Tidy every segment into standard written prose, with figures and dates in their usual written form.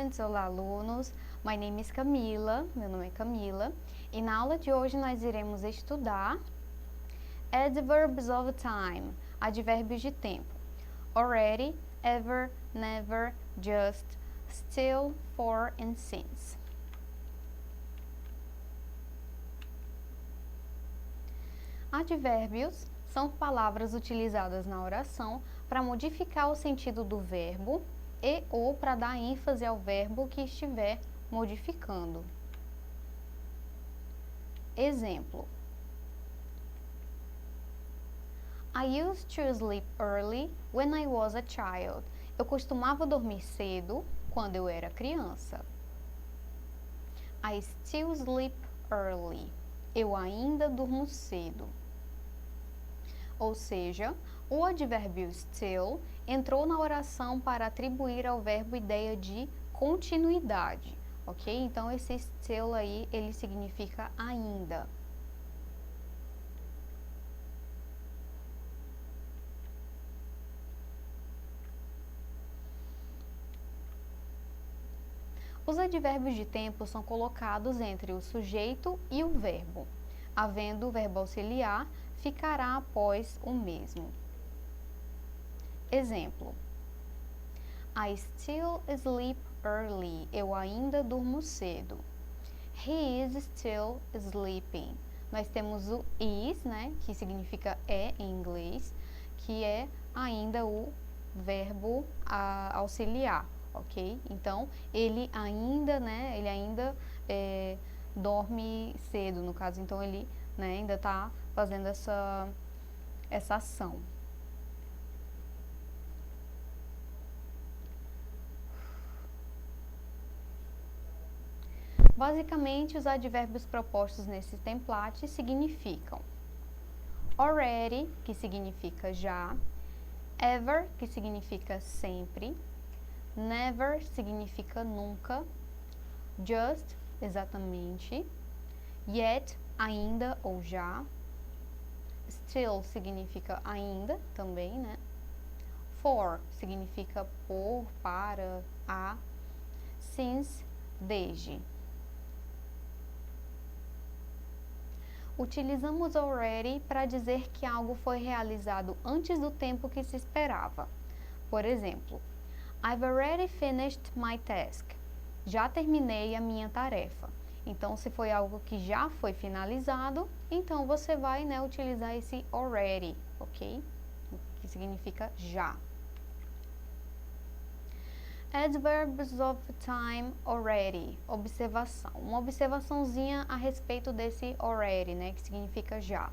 students, olá alunos, my name is Camila, meu nome é Camila, e na aula de hoje nós iremos estudar adverbs of time, advérbios de tempo, already, ever, never, just, still, for and since. Advérbios são palavras utilizadas na oração para modificar o sentido do verbo e ou para dar ênfase ao verbo que estiver modificando. Exemplo: I used to sleep early when I was a child. Eu costumava dormir cedo quando eu era criança. I still sleep early. Eu ainda durmo cedo. Ou seja, o advérbio still entrou na oração para atribuir ao verbo ideia de continuidade, ok? Então, esse still aí, ele significa ainda. Os advérbios de tempo são colocados entre o sujeito e o verbo. Havendo o verbo auxiliar, ficará após o mesmo. Exemplo: I still sleep early. Eu ainda durmo cedo. He is still sleeping. Nós temos o is, né, que significa é em inglês, que é ainda o verbo auxiliar, ok? Então, ele ainda, né, dorme cedo, no caso, então ele, né, ainda está fazendo essa ação. Basicamente, os advérbios propostos nesse template significam already, que significa já, ever, que significa sempre, never significa nunca, just, exatamente, yet, ainda ou já, still significa ainda também, né? For significa por, para, a, since, desde. Utilizamos already para dizer que algo foi realizado antes do tempo que se esperava. Por exemplo, I've already finished my task. Já terminei a minha tarefa. Então, se foi algo que já foi finalizado, então você vai, né, utilizar esse already, ok? Que significa já. Adverbs of time already. Observação. Uma observaçãozinha a respeito desse already, né, que significa já.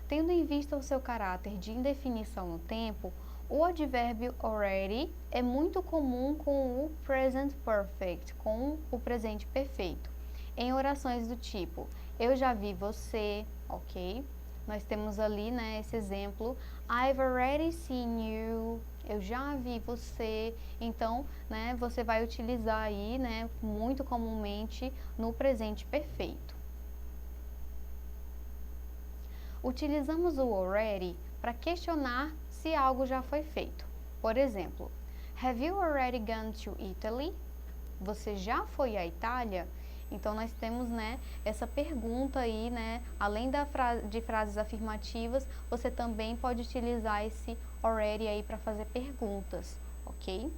Tendo em vista o seu caráter de indefinição no tempo, o advérbio already é muito comum com o present perfect, com o presente perfeito. Em orações do tipo, eu já vi você, ok? Nós temos ali, né, esse exemplo, I've already seen you, eu já vi você. Então, né, você vai utilizar aí, né, muito comumente no presente perfeito. Utilizamos o already para questionar se algo já foi feito. Por exemplo, have you already gone to Italy? Você já foi à Itália? Então, nós temos, né, essa pergunta aí, né, além de frases afirmativas, você também pode utilizar esse already aí para fazer perguntas, ok?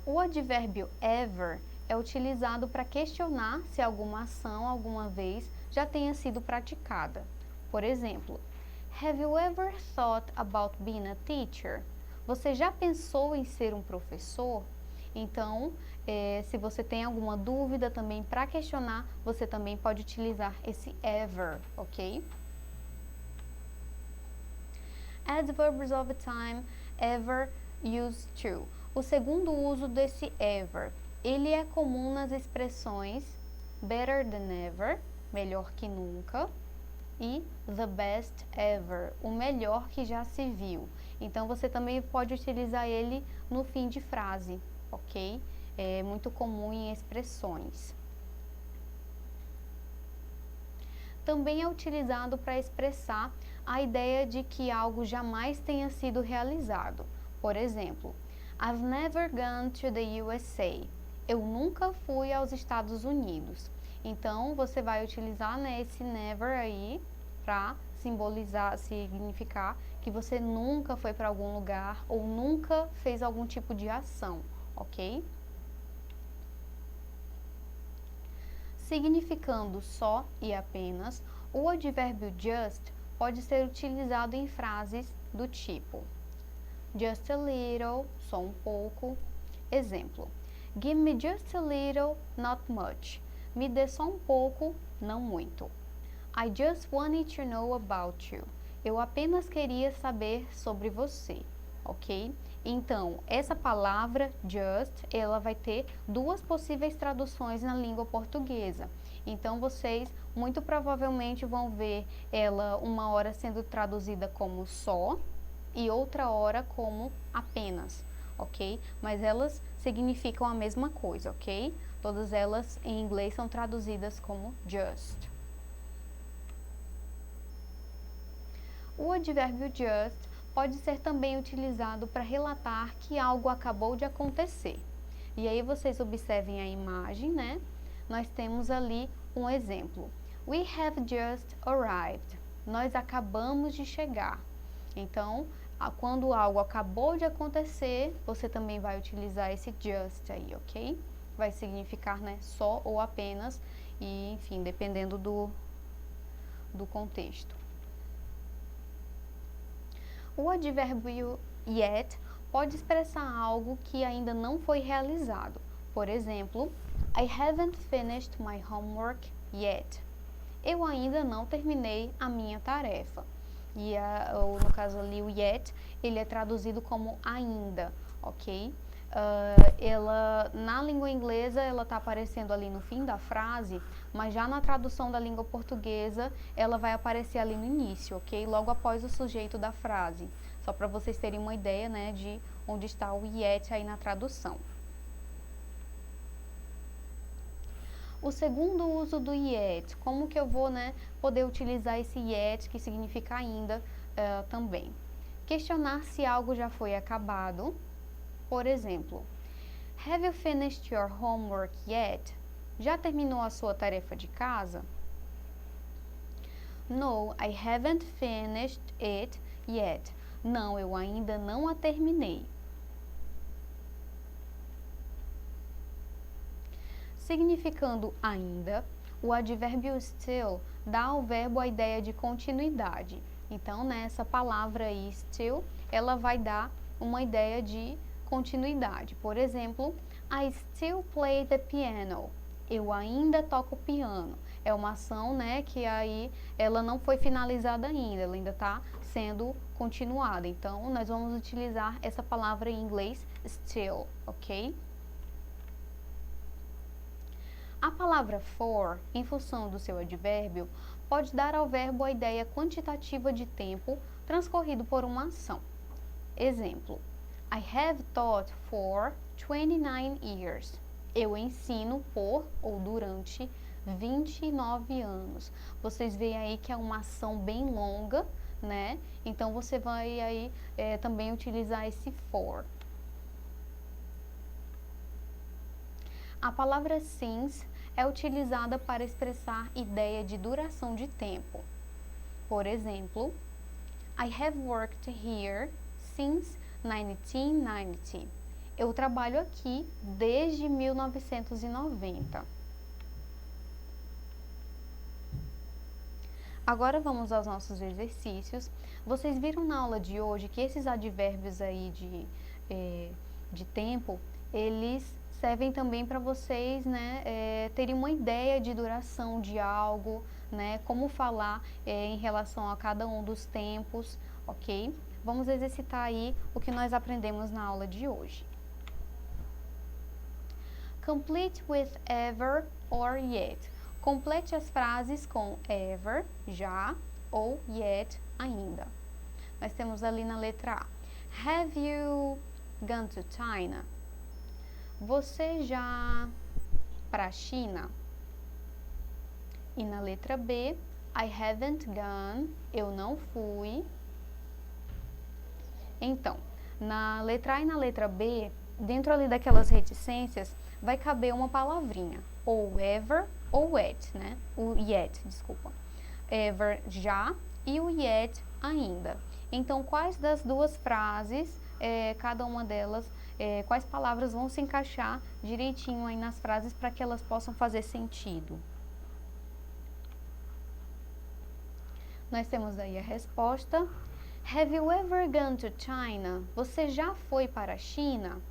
O advérbio ever é utilizado para questionar se alguma ação alguma vez já tenha sido praticada. Por exemplo, have you ever thought about being a teacher? Você já pensou em ser um professor? Então, se você tem alguma dúvida também para questionar, você também pode utilizar esse ever, ok? Adverbs of time, ever, used to. O segundo uso desse ever, ele é comum nas expressões better than ever, melhor que nunca, e the best ever, o melhor que já se viu. Então, você também pode utilizar ele no fim de frase, ok? É muito comum em expressões. Também é utilizado para expressar a ideia de que algo jamais tenha sido realizado. Por exemplo, I've never gone to the USA. Eu nunca fui aos Estados Unidos. Então, você vai utilizar, né, esse never aí para simbolizar, significar que você nunca foi para algum lugar ou nunca fez algum tipo de ação, ok? Significando só e apenas, o advérbio just pode ser utilizado em frases do tipo just a little, só um pouco. Exemplo: give me just a little, not much. Me dê só um pouco, não muito. I just wanted to know about you. Eu apenas queria saber sobre você, ok? Então, essa palavra just, ela vai ter duas possíveis traduções na língua portuguesa. Então, vocês muito provavelmente vão ver ela uma hora sendo traduzida como só e outra hora como apenas, ok? Mas elas significam a mesma coisa, ok? Todas elas em inglês são traduzidas como just. O advérbio just pode ser também utilizado para relatar que algo acabou de acontecer. E aí vocês observem a imagem, né? Nós temos ali um exemplo. We have just arrived. Nós acabamos de chegar. Então, quando algo acabou de acontecer, você também vai utilizar esse just aí, ok? Vai significar, né, só ou apenas, e enfim, dependendo do contexto. O advérbio yet pode expressar algo que ainda não foi realizado. Por exemplo, I haven't finished my homework yet. Eu ainda não terminei a minha tarefa. E no caso ali o yet, ele é traduzido como ainda, ok? Ela, na língua inglesa, ela está aparecendo ali no fim da frase, mas já na tradução da língua portuguesa, ela vai aparecer ali no início, ok? Logo após o sujeito da frase. Só para vocês terem uma ideia, né, de onde está o yet aí na tradução. O segundo uso do yet, como que eu vou, né, poder utilizar esse yet, que significa ainda, também? Questionar se algo já foi acabado. Por exemplo, have you finished your homework yet? Já terminou a sua tarefa de casa? No, I haven't finished it yet. Não, eu ainda não a terminei. Significando ainda, o advérbio still dá ao verbo a ideia de continuidade. Então, nessa palavra aí, still, ela vai dar uma ideia de continuidade. Por exemplo, I still play the piano. Eu ainda toco piano. É uma ação, né, que aí ela não foi finalizada ainda, ela ainda está sendo continuada. Então, nós vamos utilizar essa palavra em inglês, still, ok? A palavra for, em função do seu advérbio, pode dar ao verbo a ideia quantitativa de tempo transcorrido por uma ação. Exemplo: I have taught for 29 years. Eu ensino por ou durante 29 anos. Vocês veem aí que é uma ação bem longa, né? Então, você vai aí também utilizar esse for. A palavra since é utilizada para expressar ideia de duração de tempo. Por exemplo, I have worked here since 1990. Eu trabalho aqui desde 1990. Agora vamos aos nossos exercícios. Vocês viram na aula de hoje que esses advérbios aí de tempo, eles servem também para vocês, né, terem uma ideia de duração de algo, né, como falar em relação a cada um dos tempos, ok? Vamos exercitar aí o que nós aprendemos na aula de hoje. Complete with ever or yet. Complete as frases com ever, já, ou yet, ainda. Nós temos ali na letra A. Have you gone to China? Você já para a China? E na letra B, I haven't gone, eu não fui. Então, Na letra A e na letra B, dentro ali daquelas reticências, vai caber uma palavrinha, ou ever ou yet, né? O yet, desculpa. Ever, já, e o yet, ainda. Então, quais das duas frases, cada uma delas, quais palavras vão se encaixar direitinho aí nas frases para que elas possam fazer sentido? Nós temos aí a resposta. Have you ever gone to China? Você já foi para a China?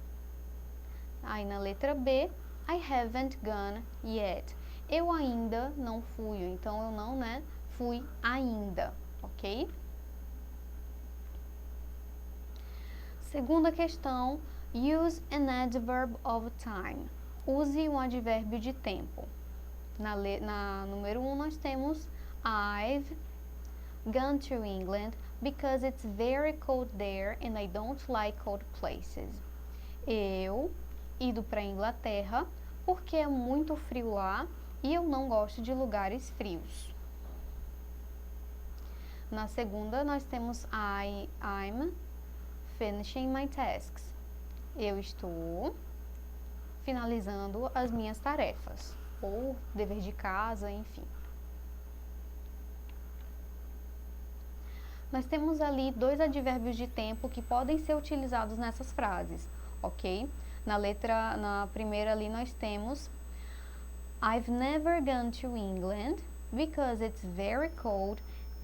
Aí na letra B, I haven't gone yet. Eu ainda não fui, então eu não, fui ainda, ok? Segunda questão, use an adverb of time. Use um advérbio de tempo. Na número 1 nós temos I've gone to England because it's very cold there and I don't like cold places. Eu ido para a Inglaterra porque é muito frio lá e eu não gosto de lugares frios. Na segunda nós temos I'm finishing my tasks. Eu estou finalizando as minhas tarefas ou dever de casa, enfim. Nós temos ali dois advérbios de tempo que podem ser utilizados nessas frases, ok? Na primeira ali nós temos I've never gone to England because it's very cold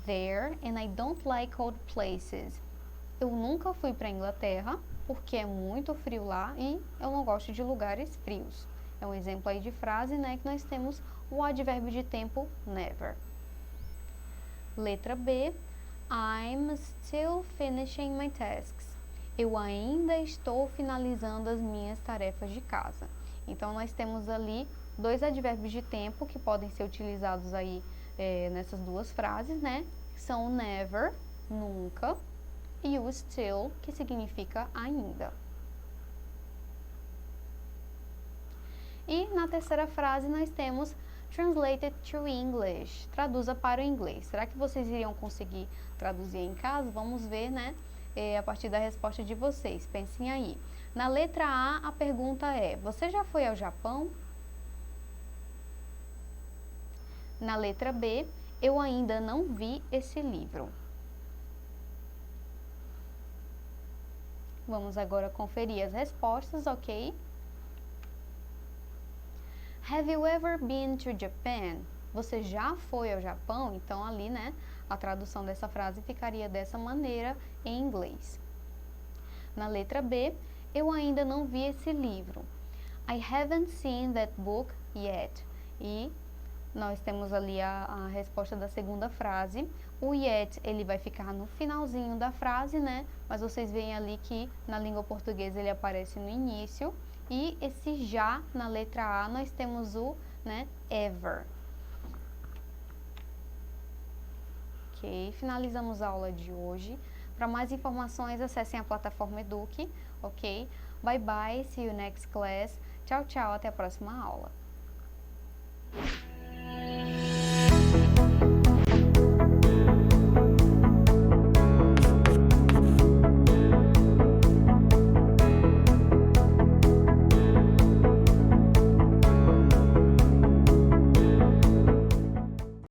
there and I don't like cold places. Eu nunca fui para a Inglaterra porque é muito frio lá e eu não gosto de lugares frios. É um exemplo aí de frase, que nós temos o advérbio de tempo never. Letra B, I'm still finishing my tasks. Eu ainda estou finalizando as minhas tarefas de casa. Então, nós temos ali dois advérbios de tempo que podem ser utilizados aí nessas duas frases, Que são never, nunca, e o still, que significa ainda. E na terceira frase nós temos translated to English, traduza para o inglês. Será que vocês iriam conseguir traduzir em casa? Vamos ver, a partir da resposta de vocês. Pensem aí. Na letra A pergunta é: você já foi ao Japão? Na letra B, eu ainda não vi esse livro. Vamos agora conferir as respostas, ok? Have you ever been to Japan? Você já foi ao Japão? Então ali, a tradução dessa frase ficaria dessa maneira em inglês. Na letra B, eu ainda não vi esse livro. I haven't seen that book yet. E nós temos ali a resposta da segunda frase. O yet, ele vai ficar no finalzinho da frase, Mas vocês veem ali que na língua portuguesa ele aparece no início. E esse já, na letra A, nós temos o, ever. Ok, finalizamos a aula de hoje. Para mais informações, acessem a plataforma Eduque, ok? Bye bye, see you next class. Tchau, tchau, até a próxima aula.